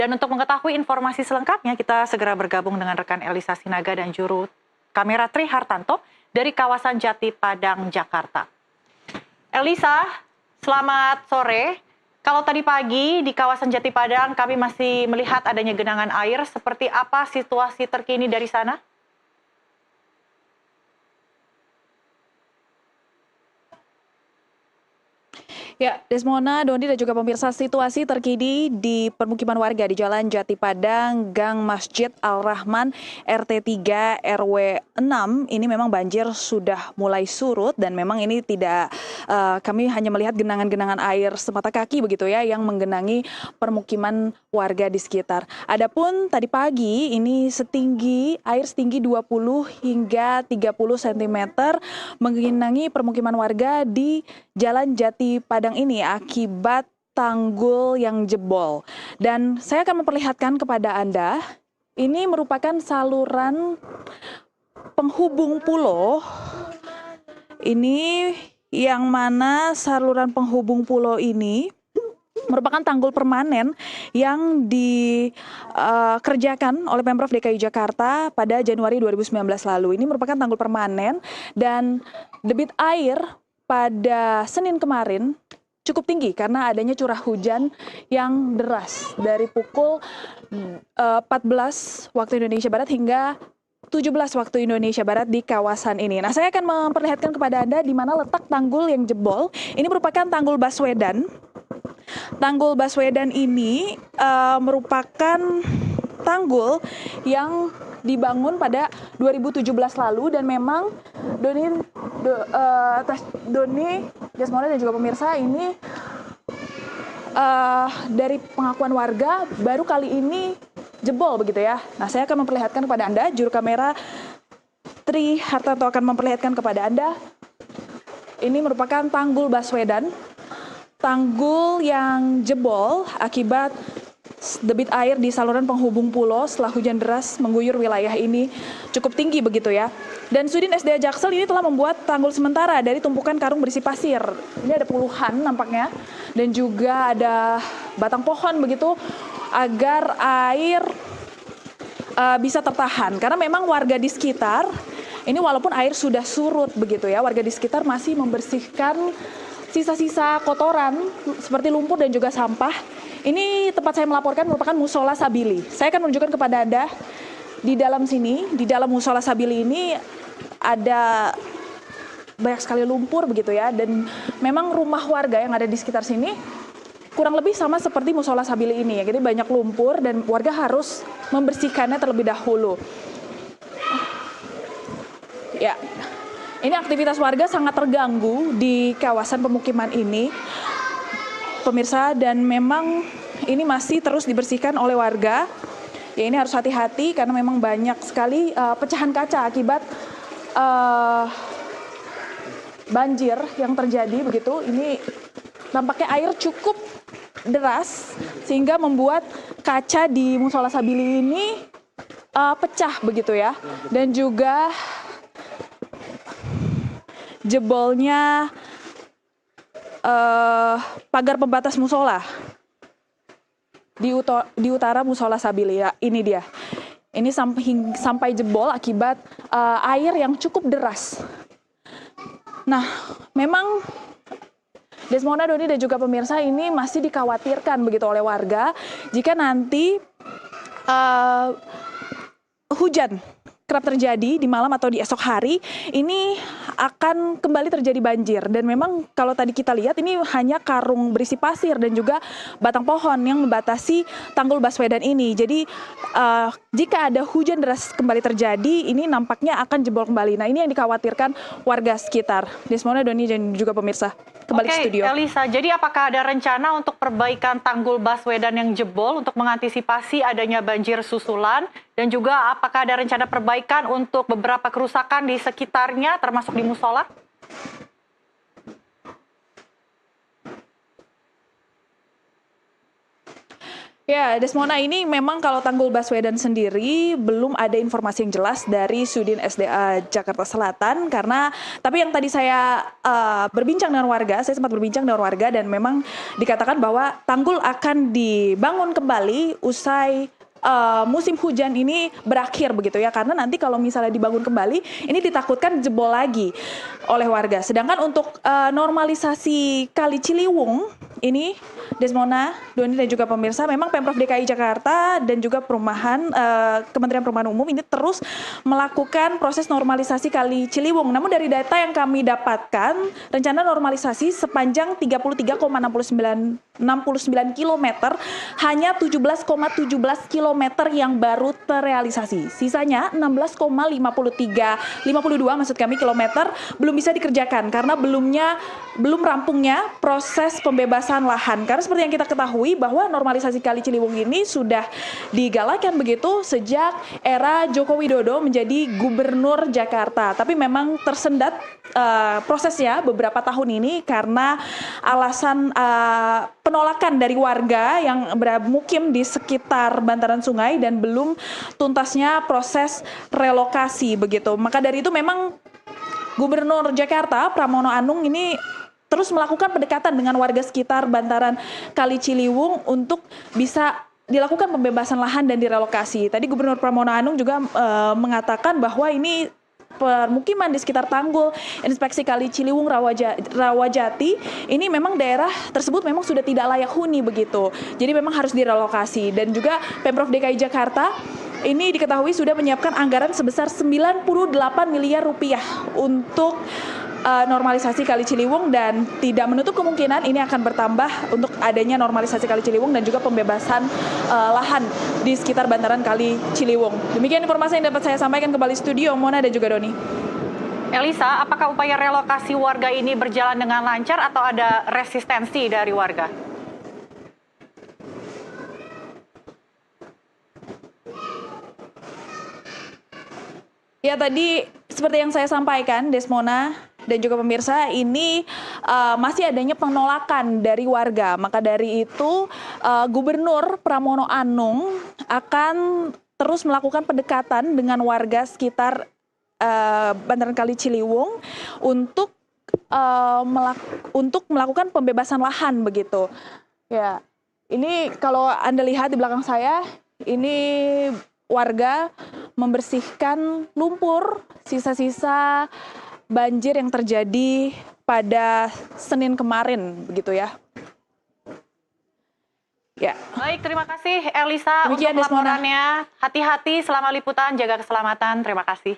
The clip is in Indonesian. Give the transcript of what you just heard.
Dan untuk mengetahui informasi selengkapnya, kita segera bergabung dengan rekan Elisa Sinaga dan juru kamera Tri Hartanto dari kawasan Jati Padang, Jakarta. Elisa, selamat sore. Kalau tadi pagi di kawasan Jati Padang kami masih melihat adanya genangan air. Seperti apa situasi terkini dari sana? Ya, Desmona, Doni dan juga pemirsa, situasi terkini di permukiman warga di Jalan Jati Padang, Gang Masjid Al-Rahman, RT 3 RW 6, ini memang banjir sudah mulai surut dan memang ini tidak, kami hanya melihat genangan-genangan air semata kaki begitu ya yang menggenangi permukiman warga di sekitar. Adapun tadi pagi ini air setinggi 20 hingga 30 cm menggenangi permukiman warga di Jalan Jati Padang ini akibat tanggul yang jebol. Dan saya akan memperlihatkan kepada Anda, ini merupakan saluran penghubung pulau. Ini yang mana saluran penghubung pulau ini merupakan tanggul permanen yang dikerjakan oleh Pemprov DKI Jakarta pada Januari 2019 lalu. Ini merupakan tanggul permanen dan debit air pada Senin kemarin cukup tinggi karena adanya curah hujan yang deras dari pukul 14 waktu Indonesia Barat hingga 17 waktu Indonesia Barat di kawasan ini. Nah, saya akan memperlihatkan kepada Anda di mana letak tanggul yang jebol. Ini merupakan tanggul Baswedan. Tanggul Baswedan ini merupakan tanggul yang dibangun pada 2017 lalu dan memang Doni, Desmona dan juga pemirsa ini dari pengakuan warga baru kali ini jebol begitu ya. Nah, saya akan memperlihatkan kepada Anda, juru kamera Tri Hartanto akan memperlihatkan kepada Anda. Ini merupakan tanggul Baswedan, tanggul yang jebol akibat debit air di saluran penghubung pulau setelah hujan deras mengguyur wilayah ini cukup tinggi begitu ya. Dan Sudin SDA Jaksel ini telah membuat tanggul sementara dari tumpukan karung berisi pasir. Ini ada puluhan nampaknya dan juga ada batang pohon begitu agar air bisa tertahan. Karena memang warga di sekitar ini walaupun air sudah surut begitu ya, warga di sekitar masih membersihkan sisa-sisa kotoran seperti lumpur dan juga sampah. Ini tempat saya melaporkan merupakan Musola Sabili. Saya akan menunjukkan kepada Anda di dalam sini, di dalam Musola Sabili ini ada banyak sekali lumpur begitu ya. Dan memang rumah warga yang ada di sekitar sini kurang lebih sama seperti Musola Sabili ini ya. Jadi banyak lumpur dan warga harus membersihkannya terlebih dahulu. Ya, ini aktivitas warga sangat terganggu di kawasan pemukiman ini, pemirsa, dan memang ini masih terus dibersihkan oleh warga. Ya, ini harus hati-hati karena memang banyak sekali pecahan kaca akibat banjir yang terjadi begitu. Ini nampaknya air cukup deras sehingga membuat kaca di Musola Sabili ini pecah begitu ya, dan juga jebolnya pagar pembatas musola di utara Musola Sabili ya. Ini dia. Ini sampai jebol akibat air yang cukup deras. Nah, memang Desmona, Doni dan juga pemirsa, ini masih dikhawatirkan begitu oleh warga jika nanti hujan kerap terjadi di malam atau di esok hari, ini akan kembali terjadi banjir. Dan memang kalau tadi kita lihat ini hanya karung berisi pasir dan juga batang pohon yang membatasi tanggul Baswedan ini. Jadi jika ada hujan deras kembali terjadi, ini nampaknya akan jebol kembali. Nah, ini yang dikhawatirkan warga sekitar. Desmona, Doni dan juga pemirsa, kembali ke studio. Oke, Elisa, jadi apakah ada rencana untuk perbaikan tanggul Baswedan yang jebol untuk mengantisipasi adanya banjir susulan? Dan juga apakah ada rencana perbaikan untuk beberapa kerusakan di sekitarnya termasuk di musola? Ya, Desmona, ini memang kalau Tanggul Baswedan sendiri belum ada informasi yang jelas dari Sudin SDA Jakarta Selatan tapi yang tadi saya berbincang dengan warga, saya sempat berbincang dengan warga dan memang dikatakan bahwa tanggul akan dibangun kembali usai musim hujan ini berakhir begitu ya, karena nanti kalau misalnya dibangun kembali ini ditakutkan jebol lagi oleh warga. Sedangkan untuk normalisasi Kali Ciliwung ini, Desmona, Doni dan juga pemirsa, memang Pemprov DKI Jakarta dan juga Kementerian Perumahan Umum ini terus melakukan proses normalisasi Kali Ciliwung. Namun dari data yang kami dapatkan, rencana normalisasi sepanjang 33,69 km hanya 17,17 km yang baru terrealisasi. Sisanya 16,52 maksud kami kilometer belum bisa dikerjakan karena belum rampungnya proses pembebasan lahan. Karena seperti yang kita ketahui bahwa normalisasi Kali Ciliwung ini sudah digalakan begitu sejak era Joko Widodo menjadi Gubernur Jakarta. Tapi memang tersendat prosesnya beberapa tahun ini karena alasan penolakan dari warga yang bermukim di sekitar bantaran sungai dan belum tuntasnya proses relokasi begitu. Maka dari itu memang Gubernur Jakarta Pramono Anung ini terus melakukan pendekatan dengan warga sekitar bantaran Kali Ciliwung untuk bisa dilakukan pembebasan lahan dan direlokasi. Tadi Gubernur Pramono Anung juga mengatakan bahwa ini permukiman di sekitar tanggul inspeksi Kali Ciliwung Rawajati ini memang daerah tersebut memang sudah tidak layak huni begitu. Jadi memang harus direlokasi dan juga Pemprov DKI Jakarta ini diketahui sudah menyiapkan anggaran sebesar 98 miliar rupiah untuk normalisasi Kali Ciliwung dan tidak menutup kemungkinan ini akan bertambah untuk adanya normalisasi Kali Ciliwung dan juga pembebasan lahan di sekitar bantaran Kali Ciliwung. Demikian informasi yang dapat saya sampaikan kembali studio, Mona dan juga Doni. Elisa, apakah upaya relokasi warga ini berjalan dengan lancar atau ada resistensi dari warga? Ya, tadi seperti yang saya sampaikan, Desmona dan juga pemirsa, ini masih adanya penolakan dari warga. Maka dari itu Gubernur Pramono Anung akan terus melakukan pendekatan dengan warga sekitar bantaran Kali Ciliwung untuk melakukan pembebasan lahan begitu. Ya, ini kalau Anda lihat di belakang saya, ini warga membersihkan lumpur, sisa-sisa banjir yang terjadi pada Senin kemarin, begitu ya. Ya. Baik, terima kasih Elisa Demikian, untuk laporannya. Hati-hati selama liputan, jaga keselamatan. Terima kasih.